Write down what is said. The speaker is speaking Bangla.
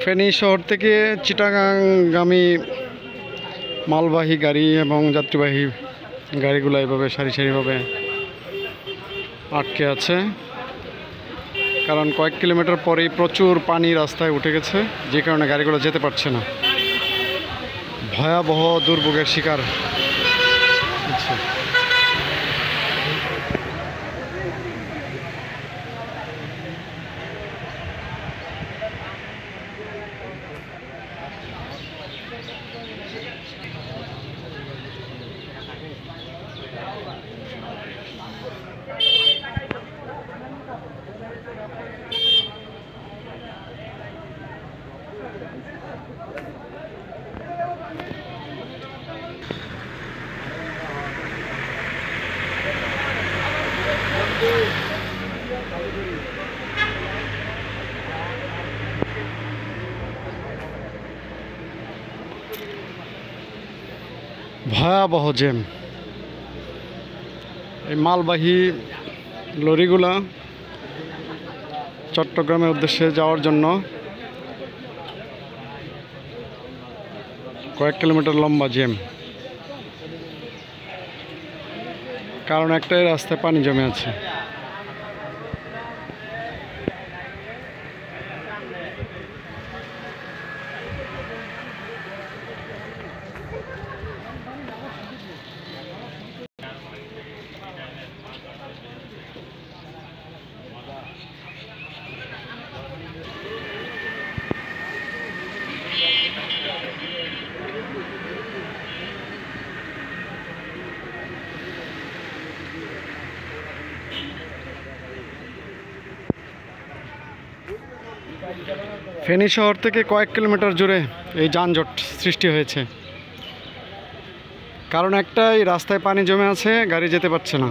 ফেনী শহর থেকে চিটাগাংগামী মালবাহী গাড়ি এবং যাত্রীবাহী গাড়িগুলো এভাবে সারি সারিভাবে আটকে আছে, কারণ কয়েক কিলোমিটার পরেই প্রচুর পানি রাস্তায় উঠে গেছে, যে কারণে গাড়িগুলো যেতে পারছে না। ভয়াবহ দুর্ভোগের শিকার হচ্ছে। ভয়াবহ জ্যাম। এই মালবাহী লরিগুলা চট্টগ্রামের উদ্দেশ্যে যাওয়ার জন্য কয়েক কিলোমিটার লম্বা জ্যাম, কারণ একটাই রাস্তায় পানি জমে আছে। ফেনী শহর থেকে কয়েক কিলোমিটার জুড়ে এই যানজট সৃষ্টি হয়েছে, কারণ একটাই রাস্তায় পানি জমে আছে, গাড়ি যেতে পারছে না।